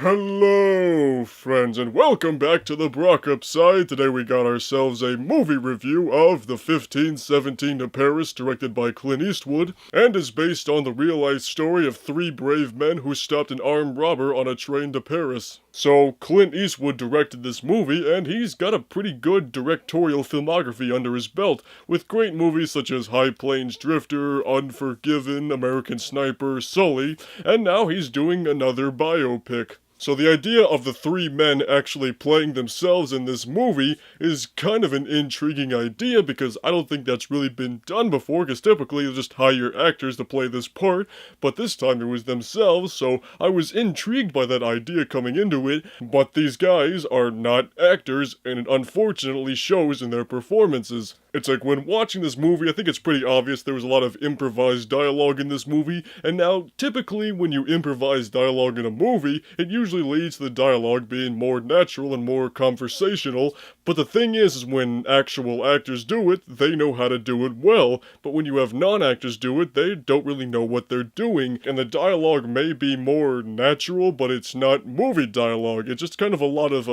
Hello, friends, and welcome back to the Brockopp side. Today we got ourselves a movie review of the 1517 to Paris, directed by Clint Eastwood, and is based on the real-life story of three brave men who stopped an armed robber on a train to Paris. So, Clint Eastwood directed this movie, and he's got a pretty good directorial filmography under his belt, with great movies such as High Plains Drifter, Unforgiven, American Sniper, Sully, and now he's doing another biopic. So the idea of the three men actually playing themselves in this movie is kind of an intriguing idea because I don't think that's really been done before, because typically you just hire actors to play this part, but this time it was themselves, so I was intrigued by that idea coming into it, but these guys are not actors, and it unfortunately shows in their performances. It's like when watching this movie, I think it's pretty obvious there was a lot of improvised dialogue in this movie, and now typically when you improvise dialogue in a movie, it usually leads to the dialogue being more natural and more conversational, but the thing is when actual actors do it, they know how to do it well, but when you have non-actors do it, they don't really know what they're doing, and the dialogue may be more natural, but it's not movie dialogue. It's just kind of a lot of,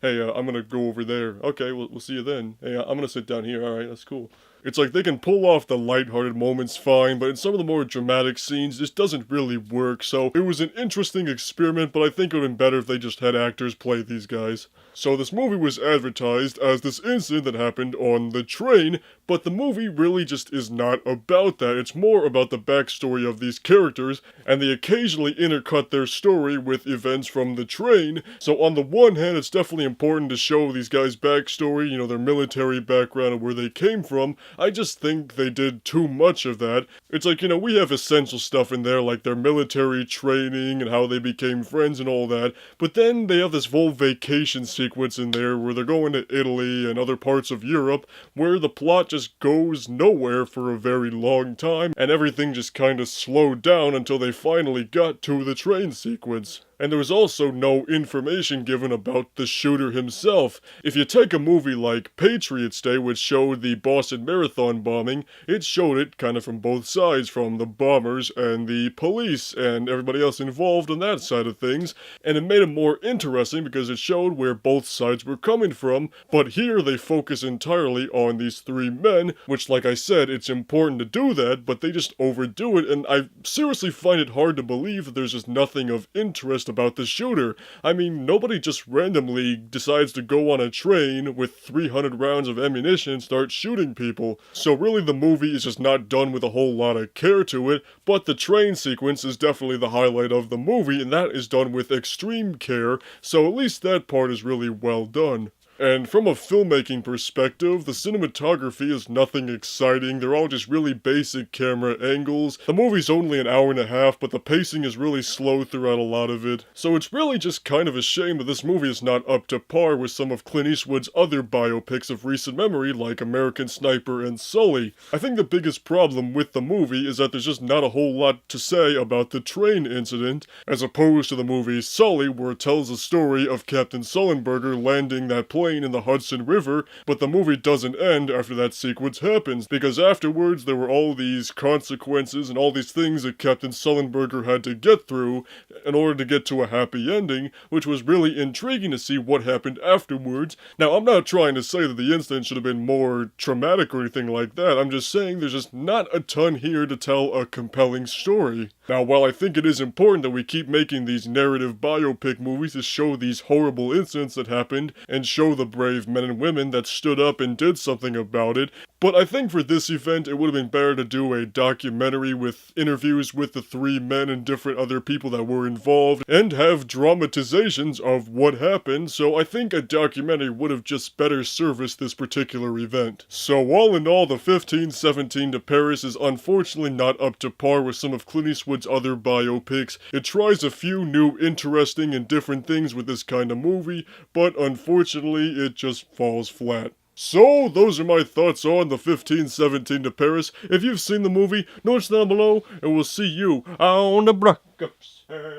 hey, I'm gonna go over there. Okay, we'll see you then. Hey, I'm gonna sit down here. Alright, that's cool. It's like they can pull off the lighthearted moments fine, but in some of the more dramatic scenes, this doesn't really work, so it was an interesting experiment, but I think it would have been better if they just had actors play these guys. So this movie was advertised as this incident that happened on the train, but the movie really just is not about that. It's more about the backstory of these characters, and they occasionally intercut their story with events from the train. So on the one hand, it's definitely important to show these guys' backstory, you know, their military background and where they came from. I just think they did too much of that. It's like, you know, we have essential stuff in there, like their military training and how they became friends and all that, but then they have this whole vacation sequence in there where they're going to Italy and other parts of Europe, where the plot just goes nowhere for a very long time, and everything just kind of slowed down until they finally got to the train sequence. And there was also no information given about the shooter himself. If you take a movie like Patriots Day, which showed the Boston Marathon bombing, it showed it kind of from both sides, from the bombers and the police and everybody else involved on that side of things, and it made it more interesting because it showed where both sides were coming from, but here they focus entirely on these three men, which, like I said, it's important to do that, but they just overdo it, and I seriously find it hard to believe that there's just nothing of interest about the shooter. I mean, nobody just randomly decides to go on a train with 300 rounds of ammunition and start shooting people. So really the movie is just not done with a whole lot of care to it, but the train sequence is definitely the highlight of the movie, and that is done with extreme care, so at least that part is really well done. And from a filmmaking perspective, the cinematography is nothing exciting. They're all just really basic camera angles. The movie's only an hour and a half, but the pacing is really slow throughout a lot of it. So it's really just kind of a shame that this movie is not up to par with some of Clint Eastwood's other biopics of recent memory, like American Sniper and Sully. I think the biggest problem with the movie is that there's just not a whole lot to say about the train incident, as opposed to the movie Sully, where it tells the story of Captain Sullenberger landing that plane in the Hudson River, but the movie doesn't end after that sequence happens, because afterwards there were all these consequences and all these things that Captain Sullenberger had to get through in order to get to a happy ending, which was really intriguing to see what happened afterwards. Now, I'm not trying to say that the incident should have been more traumatic or anything like that, I'm just saying there's just not a ton here to tell a compelling story. Now, while I think it is important that we keep making these narrative biopic movies to show these horrible incidents that happened and show the brave men and women that stood up and did something about it, but I think for this event it would have been better to do a documentary with interviews with the three men and different other people that were involved, and have dramatizations of what happened, so I think a documentary would have just better serviced this particular event. So all in all, the 1517 to Paris is unfortunately not up to par with some of Clint Eastwood's other biopics. It tries a few new interesting and different things with this kind of movie, but unfortunately it just falls flat. So, those are my thoughts on the 1517 to Paris. If you've seen the movie, note down below, and we'll see you on the Brockopp side.